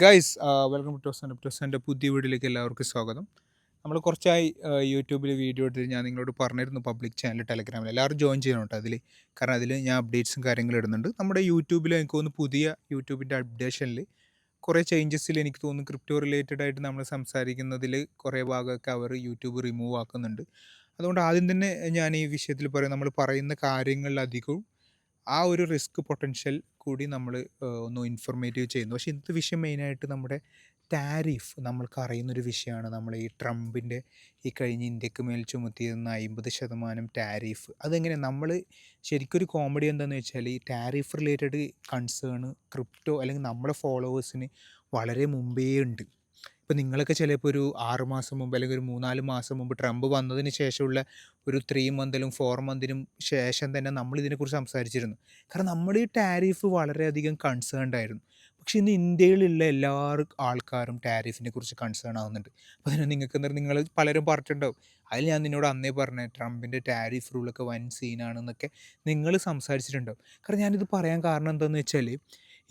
Guys welcome to ടോസൻ്റെ പുതിയ വീഡിയോയിലേക്ക് എല്ലാവർക്കും സ്വാഗതം. നമ്മൾ കുറച്ചായി യൂട്യൂബിൽ വീഡിയോ ഇട്ടിട്ട് ഞാൻ നിങ്ങളോട് പറഞ്ഞിരുന്നു പബ്ലിക് ചാനൽ ടെലഗ്രാമിൽ എല്ലാവരും ജോയിൻ ചെയ്യണം കേട്ടോ അതിൽ. കാരണം അതിൽ ഞാൻ അപ്ഡേറ്റ്സും കാര്യങ്ങളും ഇടുന്നുണ്ട്. നമ്മുടെ യൂട്യൂബിൽ എനിക്ക് തോന്നുന്നു പുതിയ യൂട്യൂബിൻ്റെ അപ്ഡേഷനിൽ കുറേ ചേഞ്ചസിൽ എനിക്ക് തോന്നുന്നു ക്രിപ്റ്റോ റിലേറ്റഡ് ആയിട്ട് നമ്മൾ സംസാരിക്കുന്നതിൽ കുറേ ഭാഗമൊക്കെ അവർ യൂട്യൂബ് റിമൂവ് ആക്കുന്നുണ്ട്. അതുകൊണ്ട് ആദ്യം തന്നെ ഞാൻ ഈ വിഷയത്തിൽ പറയാം, നമ്മൾ പറയുന്ന കാര്യങ്ങളിലധികവും ആ ഒരു റിസ്ക് പൊട്ടൻഷ്യൽ കൂടി നമ്മൾ ഒന്ന് ഇൻഫോർമേറ്റീവ് ചെയ്യുന്നു. പക്ഷേ ഇന്നത്തെ വിഷയം മെയിനായിട്ട് നമ്മുടെ ടാരിഫ് നമ്മൾക്ക് അറിയുന്നൊരു വിഷയമാണ്. നമ്മൾ ഈ ട്രംപിൻ്റെ ഈ കഴിഞ്ഞ് ഇന്ത്യക്ക് മേൽ ചുമത്തിയിരുന്ന 50% ടാരിഫ് അതെങ്ങനെ നമ്മൾ ശരിക്കൊരു കോമഡി എന്താണെന്ന് വെച്ചാൽ ഈ ടാരിഫ് റിലേറ്റഡ് കൺസേൺ ക്രിപ്റ്റോ അല്ലെങ്കിൽ നമ്മുടെ ഫോളോവേഴ്സിന് വളരെ മുമ്പേ ഉണ്ട്. ഇപ്പം നിങ്ങളൊക്കെ ചിലപ്പോൾ ഒരു 6 മാസം മുമ്പ് അല്ലെങ്കിൽ ഒരു 3-4 മാസം മുമ്പ് ട്രംപ് വന്നതിന് ശേഷമുള്ള ഒരു 3 മന്തിലും 4 മന്തിനും ശേഷം തന്നെ നമ്മൾ ഇതിനെക്കുറിച്ച് സംസാരിച്ചിരുന്നു. കാരണം നമ്മുടെ ഈ ടാരിഫ് വളരെയധികം കൺസേൺഡ് ആയിരുന്നു. പക്ഷേ ഇന്ന് ഇന്ത്യയിലുള്ള എല്ലാ ആൾക്കാരും ടാരിഫിനെ കുറിച്ച് കൺസേൺ ആവുന്നുണ്ട്. അപ്പോൾ അതിന് നിങ്ങൾക്ക് എന്താ നിങ്ങൾ പലരും പറഞ്ഞിട്ടുണ്ടാവും, അതിൽ ഞാൻ നിന്നോട് അന്നേ പറഞ്ഞ ട്രംപിൻ്റെ ടാരിഫ് റൂളൊക്കെ വൻ സീനാണെന്നൊക്കെ നിങ്ങൾ സംസാരിച്ചിട്ടുണ്ടാവും. കാരണം ഞാനിത് പറയാൻ കാരണം എന്താണെന്ന് വെച്ചാൽ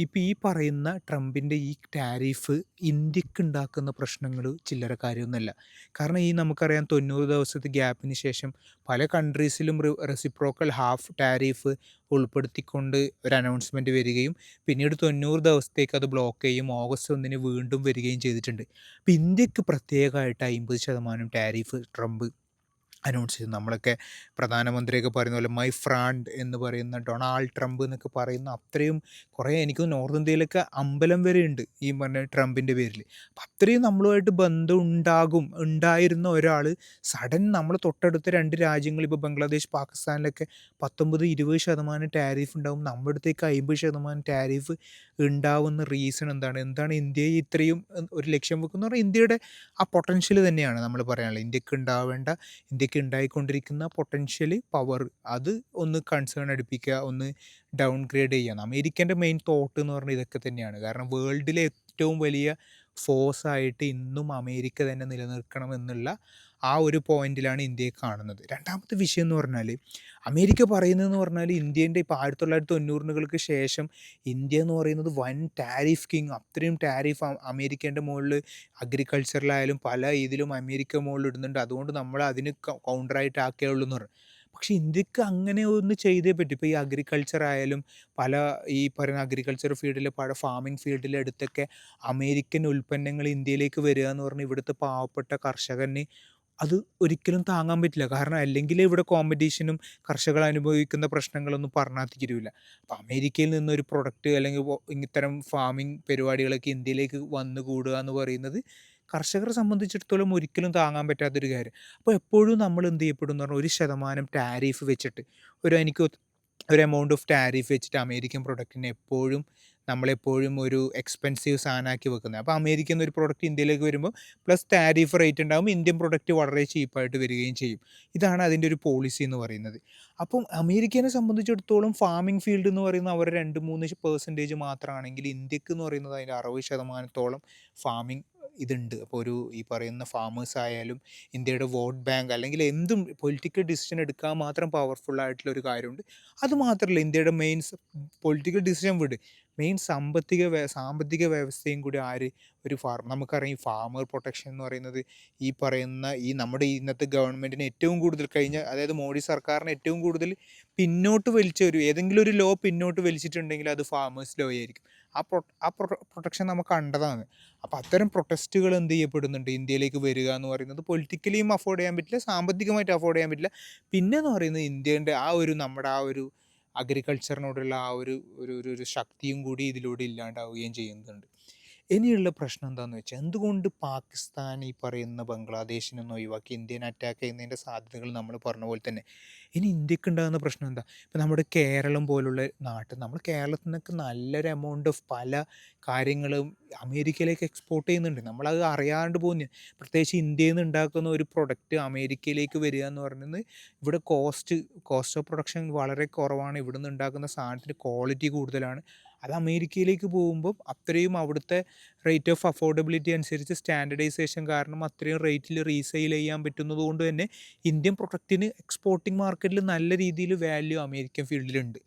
ഇപ്പം ഈ പറയുന്ന ട്രംപിൻ്റെ ഈ ടാരിഫ് ഇന്ത്യക്ക് ഉണ്ടാക്കുന്ന പ്രശ്നങ്ങൾ ചില്ലറ കാര്യമൊന്നുമല്ല. കാരണം ഈ നമുക്കറിയാം 90 ദിവസത്തെ ഗ്യാപ്പിന് ശേഷം പല കൺട്രീസിലും റെസിപ്രോക്കൽ ഹാഫ് ടാരിഫ് ഉൾപ്പെടുത്തിക്കൊണ്ട് ഒരു അനൗൺസ്മെൻറ്റ് വരികയും പിന്നീട് 90 ദിവസത്തേക്ക് അത് ബ്ലോക്ക് ചെയ്യും, ഓഗസ്റ്റ് 1 വീണ്ടും വരികയും ചെയ്തിട്ടുണ്ട്. അപ്പോൾ ഇന്ത്യക്ക് പ്രത്യേകമായിട്ട് 50% ടാരിഫ് ട്രംപ് അനൗൺസ് ചെയ്തു. നമ്മളൊക്കെ പ്രധാനമന്ത്രിയൊക്കെ പറയുന്ന പോലെ മൈ ഫ്രാണ്ട് എന്ന് പറയുന്ന ഡൊണാൾഡ് ട്രംപ് എന്നൊക്കെ പറയുന്ന അത്രയും കുറേ എനിക്ക് നോർത്ത് ഇന്ത്യയിലൊക്കെ അമ്പലം വരെ ഉണ്ട് ഈ പറഞ്ഞ ട്രംപിൻ്റെ പേരിൽ. അപ്പം അത്രയും നമ്മളുമായിട്ട് ബന്ധം ഉണ്ടായിരുന്ന ഒരാൾ സഡൻ നമ്മൾ തൊട്ടടുത്ത 2 രാജ്യങ്ങൾ ഇപ്പോൾ ബംഗ്ലാദേശ് പാകിസ്ഥാനിലൊക്കെ 19-20% ടാരിഫ് ഉണ്ടാവും, നമ്മുടെ അടുത്തേക്ക് 50% ടാരിഫ് ഉണ്ടാവുന്ന റീസൺ എന്താണ് ഇന്ത്യയെ ഇത്രയും ഒരു ലക്ഷ്യം വെക്കുന്ന പറഞ്ഞാൽ ഇന്ത്യയുടെ ആ പൊട്ടൻഷ്യൽ തന്നെയാണ് നമ്മൾ പറയാനുള്ളത്. ഇന്ത്യക്ക് ഉണ്ടായിക്കൊണ്ടിരിക്കുന്ന പൊട്ടൻഷ്യൽ പവർ അത് ഒന്ന് കൺസേൺ അടുപ്പിക്കുക, ഒന്ന് ഡൗൺ ഗ്രേഡ് ചെയ്യുക. അമേരിക്കൻ്റെ മെയിൻ തോട്ട് എന്ന് പറഞ്ഞാൽ ഇതൊക്കെ തന്നെയാണ്. കാരണം വേൾഡിലെ ഏറ്റവും വലിയ ഫോഴ്സായിട്ട് ഇന്നും അമേരിക്ക തന്നെ നിലനിൽക്കണം എന്നുള്ള ആ ഒരു പോയിന്റിലാണ് ഇന്ത്യയെ കാണുന്നത്. രണ്ടാമത്തെ വിഷയം എന്ന് പറഞ്ഞാൽ അമേരിക്ക പറയുന്നതെന്ന് പറഞ്ഞാൽ ഇന്ത്യൻ്റെ ഇപ്പോൾ 1990-കൾക്ക് ശേഷം ഇന്ത്യ എന്ന് പറയുന്നത് വൻ ടാരിഫ് കിങ്, അത്രയും ടാരിഫ് അമേരിക്കേൻ്റെ മുകളിൽ അഗ്രികൾച്ചറിലായാലും പല ഇതിലും അമേരിക്ക മുകളിൽ ഇടുന്നുണ്ട്, അതുകൊണ്ട് നമ്മൾ അതിന് കൗണ്ടറായിട്ട് ആക്കിയുള്ളൂ എന്ന് പറഞ്ഞു. പക്ഷേ ഇന്ത്യക്ക് അങ്ങനെ ഒന്ന് ചെയ്തേ പറ്റും. ഇപ്പോൾ ഈ അഗ്രികൾച്ചർ ആയാലും പല ഈ പറയുന്ന അഗ്രികൾച്ചർ ഫീൽഡിൽ പല ഫാമിംഗ് ഫീൽഡിലെ അടുത്തൊക്കെ അമേരിക്കൻ ഉൽപ്പന്നങ്ങൾ ഇന്ത്യയിലേക്ക് വരിക എന്ന് പറഞ്ഞാൽ ഇവിടുത്തെ പാവപ്പെട്ട കർഷകന് അത് ഒരിക്കലും താങ്ങാൻ പറ്റില്ല. കാരണം അല്ലെങ്കിൽ ഇവിടെ കോമ്പറ്റീഷനും കർഷകർ അനുഭവിക്കുന്ന പ്രശ്നങ്ങളൊന്നും പറഞ്ഞാൽ തീരില്ല. അപ്പോൾ അമേരിക്കയിൽ നിന്നൊരു പ്രൊഡക്റ്റ് അല്ലെങ്കിൽ ഇത്തരം ഫാമിംഗ് പരിപാടികളൊക്കെ ഇന്ത്യയിലേക്ക് വന്നു കൂടുക എന്ന് പറയുന്നത് കർഷകരെ സംബന്ധിച്ചിടത്തോളം ഒരിക്കലും താങ്ങാൻ പറ്റാത്തൊരു കാര്യം. അപ്പോൾ എപ്പോഴും നമ്മൾ എന്ത് ചെയ്യപ്പെടും എന്ന് പറഞ്ഞാൽ 1% ടാരിഫ് വെച്ചിട്ട് എനിക്ക് ഒരു എമൗണ്ട് ഓഫ് ടാരിഫ് വെച്ചിട്ട് അമേരിക്കൻ പ്രൊഡക്റ്റിനെ നമ്മളെപ്പോഴും ഒരു എക്സ്പെൻസീവ് സാധനമാക്കി വെക്കുന്നത്. അപ്പോൾ അമേരിക്കയിൽ നിന്ന് ഒരു പ്രൊഡക്റ്റ് ഇന്ത്യയിലേക്ക് വരുമ്പോൾ പ്ലസ് ടാരിഫ് റേറ്റ് ഉണ്ടാകും, ഇന്ത്യൻ പ്രൊഡക്റ്റ് വളരെ ചീപ്പായിട്ട് വരികയും ചെയ്യും. ഇതാണ് അതിൻ്റെ ഒരു പോളിസി എന്ന് പറയുന്നത്. അപ്പം അമേരിക്കനെ സംബന്ധിച്ചിടത്തോളം ഫാമിംഗ് ഫീൽഡ് എന്ന് പറയുന്നത് അവർ 2-3% മാത്രമാണെങ്കിൽ ഇന്ത്യക്ക് എന്ന് പറയുന്നത് അതിൻ്റെ 60%-ഓളം ഫാമിംഗ് ഇതുണ്ട്. അപ്പോൾ ഈ പറയുന്ന ഫാമേഴ്സ് ആയാലും ഇന്ത്യയുടെ വോട്ട് ബാങ്ക് അല്ലെങ്കിൽ എന്തും പൊളിറ്റിക്കൽ ഡിസിഷൻ എടുക്കാൻ മാത്രം പവർഫുൾ ആയിട്ടുള്ള ഒരു കാര്യമുണ്ട്. അതുമാത്രമല്ല ഇന്ത്യയുടെ മെയിൻ പൊളിറ്റിക്കൽ ഡിസിഷൻ മെയിൻ സാമ്പത്തിക വ്യവസ്ഥയും കൂടി ഒരു നമുക്കറിയാം ഈ ഫാമർ പ്രൊട്ടക്ഷൻ എന്ന് പറയുന്നത് ഈ പറയുന്ന നമ്മുടെ ഇന്നത്തെ ഗവൺമെൻറ്റിന് ഏറ്റവും കൂടുതൽ അതായത് മോഡി സർക്കാരിന് ഏറ്റവും കൂടുതൽ പിന്നോട്ട് വലിച്ച ഏതെങ്കിലും ഒരു ലോ പിന്നോട്ട് വലിച്ചിട്ടുണ്ടെങ്കിൽ അത് ഫാമേഴ്സ് ലോ ആയിരിക്കും. ആ പ്രൊട്ടക്ഷൻ നമുക്ക് കണ്ടതാണ്. അപ്പോൾ അത്തരം പ്രൊട്ടസ്റ്റുകൾ എന്ത് ചെയ്യപ്പെടുന്നുണ്ട്, ഇന്ത്യയിലേക്ക് വരിക എന്ന് പറയുന്നത് പൊളിറ്റിക്കലിയും അഫോർഡ് ചെയ്യാൻ പറ്റില്ല, സാമ്പത്തികമായിട്ട് അഫോർഡ് ചെയ്യാൻ പറ്റില്ല. പിന്നെ എന്ന് പറയുന്നത് ഇന്ത്യൻ്റെ നമ്മുടെ ആ ഒരു അഗ്രികൾച്ചറിനോടുള്ള ആ ഒരു ശക്തിയും കൂടി ഇതിലൂടെ ഇല്ലാണ്ടാവുകയും ചെയ്യുന്നുണ്ട്. ഇനിയുള്ള പ്രശ്നം എന്താണെന്ന് വെച്ചാൽ എന്തുകൊണ്ട് പാകിസ്ഥാൻ ഈ പറയുന്ന ബംഗ്ലാദേശിനൊന്നും ഒഴിവാക്കി ഇന്ത്യനെ അറ്റാക്ക് ചെയ്യുന്നതിൻ്റെ സാധ്യതകൾ നമ്മൾ പറഞ്ഞ പോലെ തന്നെ ഇനി ഇന്ത്യക്ക് ഉണ്ടാകുന്ന പ്രശ്നം എന്താ? ഇപ്പം നമ്മുടെ കേരളം പോലുള്ള നാട്ടിൽ നമ്മൾ കേരളത്തിൽ നിന്നൊക്കെ നല്ലൊരു എമൗണ്ട് ഓഫ് പല കാര്യങ്ങളും അമേരിക്കയിലേക്ക് എക്സ്പോർട്ട് ചെയ്യുന്നുണ്ട്, നമ്മളത് അറിയാണ്ട് പോകുന്നു. പ്രത്യേകിച്ച് ഇന്ത്യയിൽ നിന്ന് ഉണ്ടാക്കുന്ന ഒരു പ്രൊഡക്റ്റ് അമേരിക്കയിലേക്ക് വരിക എന്ന് പറയുന്നത് ഇവിടെ കോസ്റ്റ് ഓഫ് പ്രൊഡക്ഷൻ വളരെ കുറവാണ്, ഇവിടെ നിന്ന് ഉണ്ടാക്കുന്ന സാധനത്തിന് ക്വാളിറ്റി കൂടുതലാണ്. അത് അമേരിക്കയിലേക്ക് പോകുമ്പം അത്രയും അവിടുത്തെ റേറ്റ് ഓഫ് അഫോർഡബിലിറ്റി അനുസരിച്ച് സ്റ്റാൻഡർഡൈസേഷൻ കാരണം അത്രയും റേറ്റിൽ റീസെയിൽ ചെയ്യാൻ പറ്റുന്നത് കൊണ്ട് തന്നെ ഇന്ത്യൻ പ്രൊഡക്റ്റിന് എക്സ്പോർട്ടിംഗ് മാർക്കറ്റിൽ നല്ല രീതിയിൽ വാല്യൂ അമേരിക്കൻ ഫീൽഡിലുണ്ട്.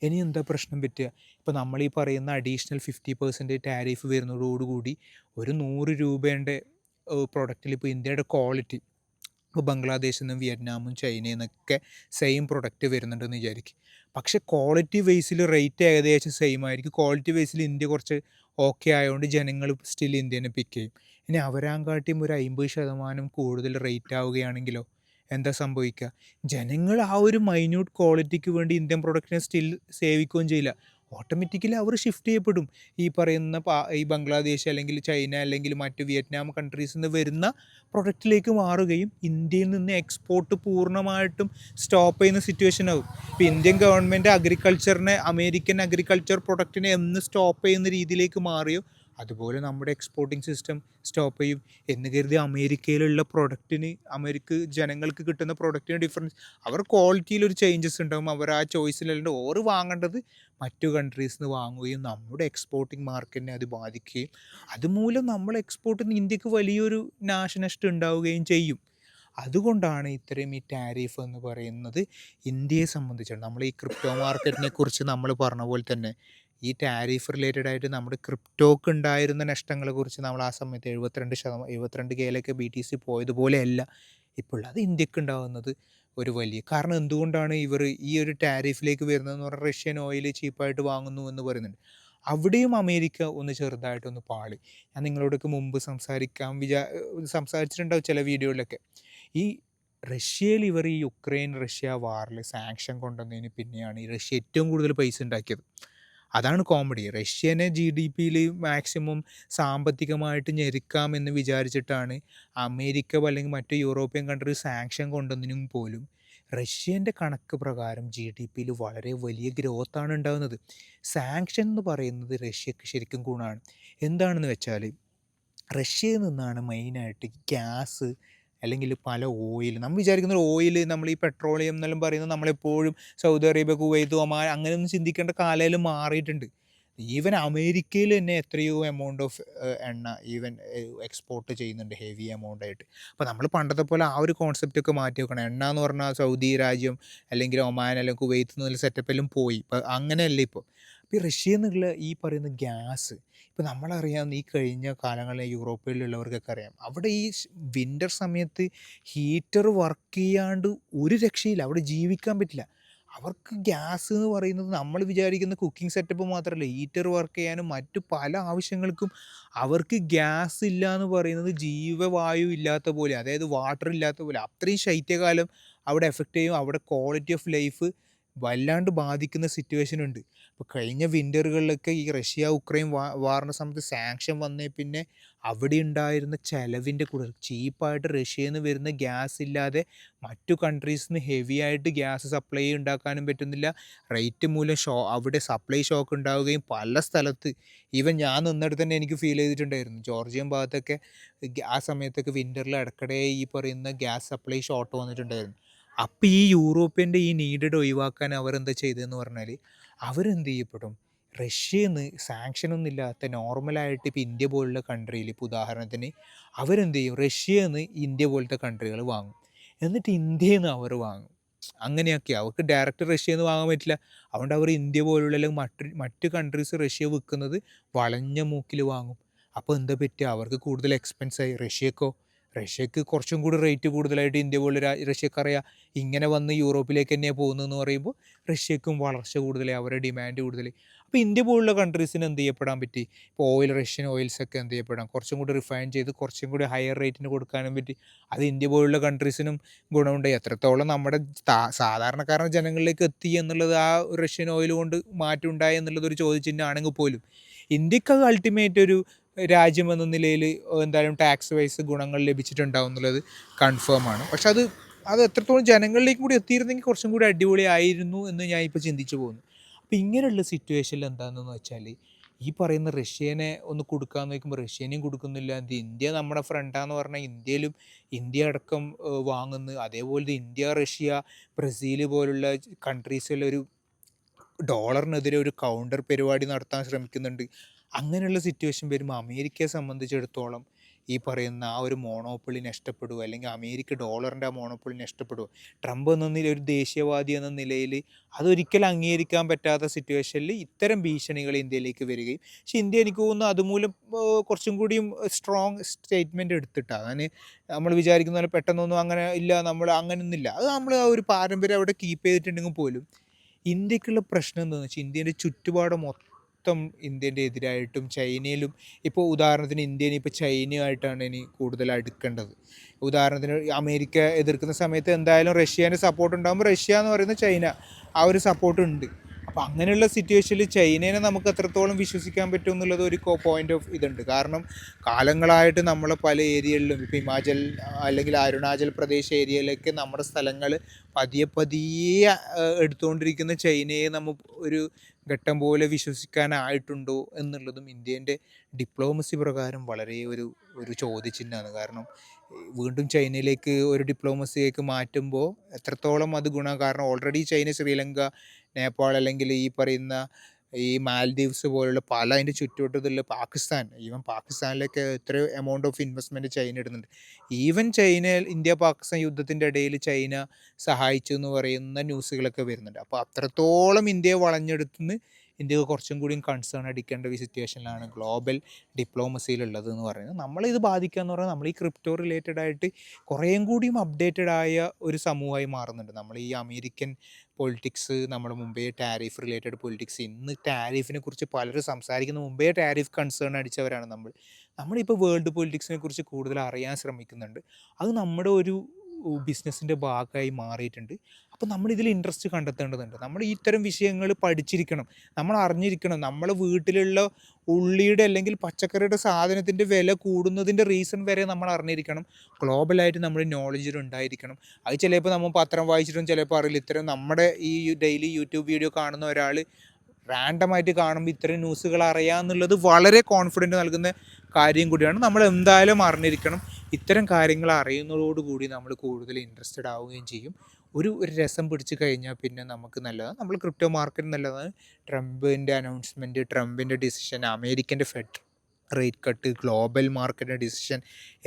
ഇനി എന്താ പ്രശ്നം പറ്റുക? ഇപ്പോൾ നമ്മൾ ഈ പറയുന്ന അഡീഷണൽ 50% ടാരിഫ് വരുന്നതോടുകൂടി ഒരു 100 രൂപേൻ്റെ പ്രൊഡക്റ്റിൽ ഇപ്പോൾ ഇന്ത്യയുടെ ക്വാളിറ്റി ഇപ്പോൾ ബംഗ്ലാദേശിൽ നിന്നും വിയറ്റ്നാമും ചൈനയിൽ നിന്നൊക്കെ സെയിം പ്രൊഡക്റ്റ് വരുന്നുണ്ടെന്ന് വിചാരിക്കും. പക്ഷേ ക്വാളിറ്റി ബേസിൽ റേറ്റ് ഏകദേശം സെയിം ആയിരിക്കും. ക്വാളിറ്റി ബേസിൽ ഇന്ത്യ കുറച്ച് ഓക്കെ ആയതുകൊണ്ട് ജനങ്ങൾ സ്റ്റിൽ ഇന്ത്യനെ പിക്ക് ചെയ്യും. ഇനി അവരാങ്കാട്ടിയും ഒരു 50% കൂടുതൽ റേറ്റ് ആവുകയാണെങ്കിലോ എന്താ സംഭവിക്കുക? ജനങ്ങൾ ആ ഒരു മൈന്യൂട്ട് ക്വാളിറ്റിക്ക് വേണ്ടി ഇന്ത്യൻ പ്രൊഡക്റ്റിനെ സ്റ്റിൽ സേവിക്കുകയും ചെയ്യില്ല. ഓട്ടോമാറ്റിക്കലി അവർ ഷിഫ്റ്റ് ചെയ്യപ്പെടും. ഈ പറയുന്ന ഈ ബംഗ്ലാദേശ് അല്ലെങ്കിൽ ചൈന അല്ലെങ്കിൽ മറ്റ് വിയറ്റ്നാം കൺട്രീസിൽ നിന്ന് വരുന്ന പ്രൊഡക്റ്റിലേക്ക് മാറുകയും ഇന്ത്യയിൽ നിന്ന് എക്സ്പോർട്ട് പൂർണ്ണമായിട്ടും സ്റ്റോപ്പ് ചെയ്യുന്ന സിറ്റുവേഷൻ ആകും. ഇപ്പോൾ ഇന്ത്യൻ ഗവൺമെൻറ് അഗ്രികൾച്ചറിനെ അമേരിക്കൻ അഗ്രികൾച്ചർ പ്രൊഡക്റ്റിനെ എന്ന് സ്റ്റോപ്പ് ചെയ്യുന്ന രീതിയിലേക്ക് മാറിയോ അതുപോലെ നമ്മുടെ എക്സ്പോർട്ടിംഗ് സിസ്റ്റം സ്റ്റോപ്പ് ചെയ്യും. എന്ന് കരുതി അമേരിക്കയിലുള്ള പ്രൊഡക്റ്റിന് ജനങ്ങൾക്ക് കിട്ടുന്ന പ്രൊഡക്റ്റിന് ഡിഫറൻസ് അവർ ക്വാളിറ്റിയിലൊരു ചേഞ്ചസ് ഉണ്ടാകും. അവർ ആ ചോയ്സിലല്ലാണ്ട് ഓറ് വാങ്ങേണ്ടത് മറ്റു കൺട്രീസിൽ നിന്ന് വാങ്ങുകയും നമ്മുടെ എക്സ്പോർട്ടിംഗ് മാർക്കറ്റിനെ അത് ബാധിക്കുകയും അതുമൂലം നമ്മൾ എക്സ്പോർട്ടിൽ നിന്ന് ഇന്ത്യക്ക് വലിയൊരു നാശനഷ്ടം ഉണ്ടാവുകയും ചെയ്യും. അതുകൊണ്ടാണ് ഇത്രയും ഈ ടാരിഫ് എന്ന് പറയുന്നത് ഇന്ത്യയെ സംബന്ധിച്ചാണ്. നമ്മൾ ഈ ക്രിപ്റ്റോ മാർക്കറ്റിനെ കുറിച്ച് നമ്മൾ പറഞ്ഞ പോലെ തന്നെ ഈ ടാരിഫ് റിലേറ്റഡ് ആയിട്ട് നമ്മുടെ ക്രിപ്റ്റോക്ക് ഉണ്ടായിരുന്ന നഷ്ടങ്ങളെ കുറിച്ച് നമ്മൾ ആ സമയത്ത് 72Kയിലൊക്കെ BTC പോയതുപോലെയല്ല ഇപ്പോൾ അത് ഇന്ത്യക്ക് ഉണ്ടാകുന്നത് ഒരു വലിയ കാരണം. എന്തുകൊണ്ടാണ് ഇവർ ഈ ഒരു ടാരിഫിലേക്ക് വരുന്നതെന്ന് പറഞ്ഞാൽ റഷ്യൻ ഓയിൽ ചീപ്പായിട്ട് വാങ്ങുന്നു എന്ന് പറയുന്നുണ്ട്. അവിടെയും അമേരിക്ക ഒന്ന് ചെറുതായിട്ടൊന്ന് പാളി. ഞാൻ നിങ്ങളോടൊക്കെ മുമ്പ് സംസാരിച്ചിട്ടുണ്ടാവും ചില വീഡിയോയിലൊക്കെ. ഈ റഷ്യയിൽ ഇവർ ഈ റഷ്യ വാറിൽ സാങ്ഷൻ കൊണ്ടുവന്നതിന് പിന്നെയാണ് ഈ റഷ്യ ഏറ്റവും കൂടുതൽ പൈസ ഉണ്ടാക്കിയത്. അതാണ് കോമഡി. റഷ്യനെ GDPയിൽ മാക്സിമം സാമ്പത്തികമായിട്ട് ഞെരുക്കാമെന്ന് വിചാരിച്ചിട്ടാണ് അമേരിക്ക അല്ലെങ്കിൽ മറ്റ് യൂറോപ്യൻ കൺട്രി സാങ്ഷൻ കൊണ്ടുവന്നതിനും പോലും റഷ്യൻ്റെ കണക്ക് പ്രകാരം GDPയിൽ വളരെ വലിയ ഗ്രോത്താണ് ഉണ്ടാകുന്നത്. സാങ്ഷൻ എന്ന് പറയുന്നത് റഷ്യക്ക് ശരിക്കും ഗുണമാണ്. എന്താണെന്ന് വെച്ചാൽ റഷ്യയിൽ നിന്നാണ് മെയിനായിട്ട് ഗ്യാസ് അല്ലെങ്കിൽ പല ഓയിൽ നമ്മൾ വിചാരിക്കുന്ന ഓയിൽ നമ്മൾ ഈ പെട്രോളിയം എന്നെല്ലാം പറയുന്നത് നമ്മളെപ്പോഴും സൗദി അറേബ്യ, കുവൈത്ത്, ഒമാൻ അങ്ങനെയൊന്നും ചിന്തിക്കേണ്ട കാലം മാറിയിട്ടുണ്ട്. ഈവൻ അമേരിക്കയിൽ തന്നെ എത്രയോ എമൗണ്ട് ഓഫ് എണ്ണ ഈവൻ എക്സ്പോർട്ട് ചെയ്യുന്നുണ്ട് ഹെവി എമൗണ്ട് ആയിട്ട്. അപ്പോൾ നമ്മൾ പണ്ടത്തെ പോലെ ആ ഒരു കോൺസെപ്റ്റൊക്കെ മാറ്റി വെക്കണം. എണ്ണ എന്ന് പറഞ്ഞാൽ സൗദി രാജ്യം അല്ലെങ്കിൽ ഒമാൻ അല്ലെങ്കിൽ കുവൈത്ത് എന്നുള്ള സെറ്റപ്പെല്ലാം പോയി. ഇപ്പോൾ അങ്ങനെയല്ല ഇപ്പോൾ. അപ്പോൾ ഈ റഷ്യയിൽ നിന്നുള്ള ഈ പറയുന്ന ഗ്യാസ് ഇപ്പോൾ നമ്മളറിയാവുന്ന ഈ കഴിഞ്ഞ കാലങ്ങളിൽ യൂറോപ്പിലുള്ളവർക്കൊക്കെ അറിയാം. അവിടെ ഈ വിൻ്റർ സമയത്ത് ഹീറ്റർ വർക്ക് ചെയ്യാണ്ട് ഒരു രക്ഷയില്ല. അവിടെ ജീവിക്കാൻ പറ്റില്ല. അവർക്ക് ഗ്യാസ് എന്ന് പറയുന്നത് നമ്മൾ വിചാരിക്കുന്ന കുക്കിംഗ് സെറ്റപ്പ് മാത്രമല്ല, ഹീറ്റർ വർക്ക് ചെയ്യാനും മറ്റു പല ആവശ്യങ്ങൾക്കും അവർക്ക് ഗ്യാസ് ഇല്ല എന്ന് പറയുന്നത് ജീവവായു ഇല്ലാത്ത പോലെ, അതായത് വാട്ടർ ഇല്ലാത്ത പോലെ. അത്രയും ശൈത്യകാലം അവിടെ എഫക്റ്റ് ചെയ്യും. അവിടെ ക്വാളിറ്റി ഓഫ് ലൈഫ് വല്ലാണ്ട് ബാധിക്കുന്ന സിറ്റുവേഷൻ ഉണ്ട്. അപ്പോൾ കഴിഞ്ഞ വിൻ്ററുകളിലൊക്കെ ഈ ഉക്രൈൻ വാറിൻ്റെ സമയത്ത് സാങ്ഷൻ വന്നേ പിന്നെ അവിടെ ഉണ്ടായിരുന്ന ചിലവിൻ്റെ കൂടെ ചീപ്പായിട്ട് റഷ്യയിൽ നിന്ന് വരുന്ന ഗ്യാസ് ഇല്ലാതെ മറ്റു കൺട്രീസിൽ നിന്ന് ഹെവി ആയിട്ട് ഗ്യാസ് സപ്ലൈ ഉണ്ടാക്കാനും പറ്റുന്നില്ല. റേറ്റ് മൂലം അവിടെ സപ്ലൈ ഷോക്ക് ഉണ്ടാവുകയും പല സ്ഥലത്ത് ഈവൻ ഞാൻ നിന്നിടത്ത് തന്നെ എനിക്ക് ഫീൽ ചെയ്തിട്ടുണ്ടായിരുന്നു. ജോർജിയൻ ഭാഗത്തൊക്കെ ആ സമയത്തൊക്കെ വിൻ്ററിൽ ഇടയ്ക്കിടെ ഈ പറയുന്ന ഗ്യാസ് സപ്ലൈ ഷോർട്ട് വന്നിട്ടുണ്ടായിരുന്നു. അപ്പം ഈ യൂറോപ്യൻ്റെ ഈ നീഡഡ് ഒഴിവാക്കാൻ അവരെന്താ ചെയ്തതെന്ന് പറഞ്ഞാൽ അവരെന്ത് ചെയ്യപ്പെടും, റഷ്യയിൽ നിന്ന് സാങ്ഷനൊന്നും ഇല്ലാത്ത നോർമലായിട്ട് ഇപ്പോൾ ഇന്ത്യ പോലുള്ള കൺട്രിയിൽ ഇപ്പോൾ ഉദാഹരണത്തിന് അവരെന്ത് ചെയ്യും, റഷ്യയിൽ നിന്ന് ഇന്ത്യ പോലത്തെ കൺട്രികൾ വാങ്ങും. എന്നിട്ട് ഇന്ത്യയിൽ നിന്ന് അവർ വാങ്ങും. അങ്ങനെയൊക്കെ അവർക്ക് ഡയറക്റ്റ് റഷ്യയിൽ നിന്ന് വാങ്ങാൻ പറ്റില്ല. അതുകൊണ്ട് അവർ ഇന്ത്യ പോലുള്ള അല്ലെങ്കിൽ മറ്റ് കൺട്രീസ് റഷ്യ വിൽക്കുന്നത് വളഞ്ഞ മൂക്കിൽ വാങ്ങും. അപ്പോൾ എന്താ പറ്റുക, അവർക്ക് കൂടുതൽ എക്സ്പെൻസായി. റഷ്യക്ക് കുറച്ചും കൂടി റേറ്റ് കൂടുതലായിട്ട് ഇന്ത്യ പോലുള്ള റഷ്യക്കറിയാം ഇങ്ങനെ വന്ന് യൂറോപ്പിലേക്ക് തന്നെയാണ് പോകുന്നതെന്ന് പറയുമ്പോൾ റഷ്യക്കും വളർച്ച കൂടുതലായി, അവരുടെ ഡിമാൻഡ് കൂടുതലായി. അപ്പോൾ ഇന്ത്യ പോലുള്ള കൺട്രീസിന് എന്ത് ചെയ്യപ്പെടാൻ പറ്റി, ഇപ്പോൾ റഷ്യൻ ഓയിൽസൊക്കെ എന്ത് ചെയ്യപ്പെടാം, കുറച്ചും കൂടി റിഫൈൻ ചെയ്ത് കുറച്ചും കൂടി ഹയർ റേറ്റിന് കൊടുക്കാനും പറ്റി. അത് ഇന്ത്യ പോലുള്ള കൺട്രീസിനും ഗുണമുണ്ടായി. എത്രത്തോളം നമ്മുടെ സാധാരണക്കാരൻ ജനങ്ങളിലേക്ക് എത്തി എന്നുള്ളത് ആ റഷ്യൻ ഓയിൽ കൊണ്ട് മാറ്റം ഉണ്ടായി എന്നുള്ളത് ഒരു ചോദ്യചിഹ്നമാണെങ്കിൽ പോലും ഇന്ത്യക്ക് അത് അൾട്ടിമേറ്റ് ഒരു രാജ്യം എന്ന നിലയിൽ എന്തായാലും ടാക്സ് വൈസ് ഗുണങ്ങൾ ലഭിച്ചിട്ടുണ്ടാവും എന്നുള്ളത് കൺഫേം ആണ്. പക്ഷെ അത് എത്രത്തോളം ജനങ്ങളിലേക്ക് കൂടി എത്തിയിരുന്നെങ്കിൽ കുറച്ചും കൂടി അടിപൊളിയായിരുന്നു എന്ന് ഞാൻ ഇപ്പോൾ ചിന്തിച്ചു പോകുന്നു. അപ്പോൾ ഇങ്ങനെയുള്ള സിറ്റുവേഷനിൽ എന്താണെന്ന് വെച്ചാൽ ഈ പറയുന്ന റഷ്യനെ ഒന്ന് കൊടുക്കാമെന്ന് നോക്കുമ്പോൾ റഷ്യനെയും കൊടുക്കുന്നില്ല. ഇന്ത്യ നമ്മുടെ ഫ്രണ്ടാന്ന് പറഞ്ഞാൽ ഇന്ത്യ അടക്കം വാങ്ങുന്നു. അതേപോലെ ഇന്ത്യ, റഷ്യ, ബ്രസീൽ പോലുള്ള കൺട്രീസിലൊരു ഡോളറിനെതിരെ ഒരു കൗണ്ടർ പരിപാടി നടത്താൻ ശ്രമിക്കുന്നുണ്ട്. അങ്ങനെയുള്ള സിറ്റുവേഷൻ വരുമ്പോൾ അമേരിക്കയെ സംബന്ധിച്ചിടത്തോളം ഈ പറയുന്ന ആ ഒരു മോണോപ്പൊളി നഷ്ടപ്പെടുമോ, അല്ലെങ്കിൽ അമേരിക്ക ഡോളറിൻ്റെ ആ മോണോപ്പൊളി നഷ്ടപ്പെടുമോ? ട്രംപ് എന്ന നില ഒരു ദേശീയവാദി എന്ന നിലയിൽ അതൊരിക്കലും അംഗീകരിക്കാൻ പറ്റാത്ത സിറ്റുവേഷനിൽ ഇത്തരം ഭീഷണികൾ ഇന്ത്യയിലേക്ക് വരികയും, പക്ഷേ ഇന്ത്യ എനിക്ക് തോന്നുന്നു അതുമൂലം കുറച്ചും കൂടിയും സ്ട്രോങ് സ്റ്റേറ്റ്മെൻറ്റ് എടുത്തിട്ടാണ്. അങ്ങനെ നമ്മൾ വിചാരിക്കുന്ന പോലെ പെട്ടെന്നൊന്നും അങ്ങനെ ഇല്ല, നമ്മൾ അങ്ങനെയൊന്നുമില്ല. അത് നമ്മൾ ആ ഒരു പാരമ്പര്യം അവിടെ കീപ്പ് ചെയ്തിട്ടുണ്ടെങ്കിൽ പോലും ഇന്ത്യക്കുള്ള പ്രശ്നം എന്താണെന്ന് വെച്ചാൽ ഇന്ത്യൻ്റെ ചുറ്റുപാട് മൊത്തം ഇന്ത്യൻ്റെ എതിരായിട്ടും ചൈനയിലും, ഇപ്പോൾ ഉദാഹരണത്തിന് ഇന്ത്യനെ ഇപ്പോൾ ചൈനയുമായിട്ടാണ് ഇനി കൂടുതൽ അടുക്കേണ്ടത്. ഉദാഹരണത്തിന് അമേരിക്ക എതിർക്കുന്ന സമയത്ത് എന്തായാലും റഷ്യേൻ്റെ സപ്പോർട്ട് ഉണ്ടാകുമ്പോൾ റഷ്യ എന്ന് പറയുന്ന ചൈന ആ ഒരു സപ്പോർട്ട് ഉണ്ട്. അപ്പോൾ അങ്ങനെയുള്ള സിറ്റുവേഷനിൽ ചൈനേനെ നമുക്ക് എത്രത്തോളം വിശ്വസിക്കാൻ പറ്റും എന്നുള്ളത് ഒരു പോയിന്റ് ഓഫ് ഇതുണ്ട്. കാരണം കാലങ്ങളായിട്ട് നമ്മളെ പല ഏരിയകളിലും ഇപ്പോൾ ഹിമാചൽ അല്ലെങ്കിൽ അരുണാചൽ പ്രദേശ് ഏരിയയിലേക്ക് നമ്മുടെ സ്ഥലങ്ങൾ പതിയെ പതിയെ എടുത്തുകൊണ്ടിരിക്കുന്ന ചൈനയെ നമ്മൾ ഒരു ഘട്ടം പോലെ വിശ്വസിക്കാനായിട്ടുണ്ടോ എന്നുള്ളതും ഇന്ത്യൻ്റെ ഡിപ്ലോമസി പ്രകാരം വളരെ ഒരു ചോദ്യചിഹ്നമാണ്. കാരണം വീണ്ടും ചൈനയിലേക്ക് ഒരു ഡിപ്ലോമസിയിലേക്ക് മാറ്റുമ്പോൾ എത്രത്തോളം അത് ഗുണം. കാരണം ഓൾറെഡി ചൈന ശ്രീലങ്ക, നേപ്പാൾ, അല്ലെങ്കിൽ ഈ പറയുന്ന ഈ മാൽദീവ്സ് പോലുള്ള പല അതിൻ്റെ ചുറ്റുവട്ടത്തുള്ള പാകിസ്ഥാൻ, ഈവൻ പാകിസ്ഥാനിലേക്ക് എത്രയോ എമൗണ്ട് ഓഫ് ഇൻവെസ്റ്റ്മെൻറ്റ് ചൈന ഇടുന്നുണ്ട്. ഈവൻ ചൈന ഇന്ത്യ പാകിസ്ഥാൻ യുദ്ധത്തിൻ്റെ ഇടയിൽ ചൈന സഹായിച്ചു എന്ന് പറയുന്ന ന്യൂസുകളൊക്കെ വരുന്നുണ്ട്. അപ്പോൾ അത്രത്തോളം ഇന്ത്യയെ വളഞ്ഞെടുത്തുനിന്ന് ഇന്ത്യക്ക് കുറച്ചും കൂടിയും കൺസേൺ അടിക്കേണ്ട ഒരു സിറ്റുവേഷനിലാണ് ഗ്ലോബൽ ഡിപ്ലോമസിയിലുള്ളത് എന്ന് പറയുന്നത്. നമ്മളിത് ബാധിക്കുക എന്ന് പറഞ്ഞാൽ നമ്മൾ ഈ ക്രിപ്റ്റോ റിലേറ്റഡ് ആയിട്ട് കുറേയും കൂടിയും അപ്ഡേറ്റഡ് ആയ ഒരു സമൂഹമായി മാറുന്നുണ്ട്. നമ്മൾ ഈ അമേരിക്കൻ പൊളിറ്റിക്സ്, നമ്മുടെ മുമ്പേ ടാരിഫ് റിലേറ്റഡ് പൊളിറ്റിക്സ്, ഇന്ന് ടാരിഫിനെ കുറിച്ച് പലരും സംസാരിക്കുന്ന മുമ്പേ ടാരിഫ് കൺസേൺ അടിച്ചവരാണ് നമ്മളിപ്പോൾ വേൾഡ് പൊളിറ്റിക്സിനെ കുറിച്ച് കൂടുതൽ അറിയാൻ ശ്രമിക്കുന്നുണ്ട്. അത് നമ്മുടെ ഒരു ബിസിനസ്സിൻ്റെ ഭാഗമായി മാറിയിട്ടുണ്ട്. അപ്പോൾ നമ്മളിതിൽ ഇൻട്രസ്റ്റ് കണ്ടെത്തേണ്ടതുണ്ട്. നമ്മൾ ഇത്തരം വിഷയങ്ങൾ പഠിച്ചിരിക്കണം, നമ്മൾ അറിഞ്ഞിരിക്കണം. നമ്മളെ വീട്ടിലുള്ള ഉള്ളിയുടെ അല്ലെങ്കിൽ പച്ചക്കറിയുടെ സാധനത്തിൻ്റെ വില കൂടുന്നതിൻ്റെ റീസൺ വരെ നമ്മൾ അറിഞ്ഞിരിക്കണം. ഗ്ലോബലായിട്ട് നമ്മൾ നോളജിൽ ഉണ്ടായിരിക്കണം. അത് ചിലപ്പോൾ നമ്മൾ പത്രം വായിച്ചിട്ടും ചിലപ്പോൾ അറിയില്ല. ഇത്തരം നമ്മുടെ ഈ ഡെയിലി യൂട്യൂബ് വീഡിയോ കാണുന്ന ഒരാൾ റാൻഡമായിട്ട് കാണുമ്പോൾ ഇത്തരം ന്യൂസുകൾ അറിയാമെന്നുള്ളത് വളരെ കോൺഫിഡൻറ്റ് നൽകുന്ന കാര്യം കൂടിയാണ്. നമ്മൾ എന്തായാലും അറിഞ്ഞിരിക്കണം. ഇത്തരം കാര്യങ്ങൾ അറിയുന്നതോടുകൂടി നമ്മൾ കൂടുതൽ ഇൻട്രസ്റ്റഡ് ആവുകയും ചെയ്യും. ഒരു രസം പിടിച്ച് കഴിഞ്ഞാൽ പിന്നെ നമുക്ക് നല്ലതാണ്. നമ്മൾ ക്രിപ്റ്റോ മാർക്കറ്റ് നല്ലതാണ്. ട്രംപിൻ്റെ അനൗൺസ്മെൻറ്റ്, ട്രംപിൻ്റെ ഡിസിഷൻ, അമേരിക്കൻ്റെ ഫെഡ് റേറ്റ് കട്ട്, ഗ്ലോബൽ മാർക്കറ്റിൻ്റെ ഡിസിഷൻ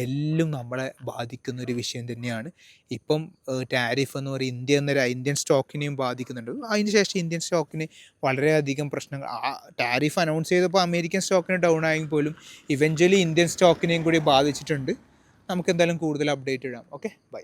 എല്ലാം നമ്മളെ ബാധിക്കുന്ന ഒരു വിഷയം തന്നെയാണ്. ഇപ്പം ടാരിഫ് എന്ന് പറയുന്നത് ഇന്ത്യൻ സ്റ്റോക്കിനെയും ബാധിക്കുന്നുണ്ട്. അതിന് ശേഷം ഇന്ത്യൻ സ്റ്റോക്കിന് വളരെയധികം പ്രശ്നങ്ങൾ, ടാരിഫ് അനൗൺസ് ചെയ്തപ്പോൾ അമേരിക്കൻ സ്റ്റോക്കിന് ഡൗൺ ആയെങ്കിൽ പോലും ഇവഞ്ച്വലി ഇന്ത്യൻ സ്റ്റോക്കിനെയും കൂടി ബാധിച്ചിട്ടുണ്ട്. നമുക്ക് എന്തായാലും കൂടുതൽ അപ്ഡേറ്റ് ഇടാം. Okay, by.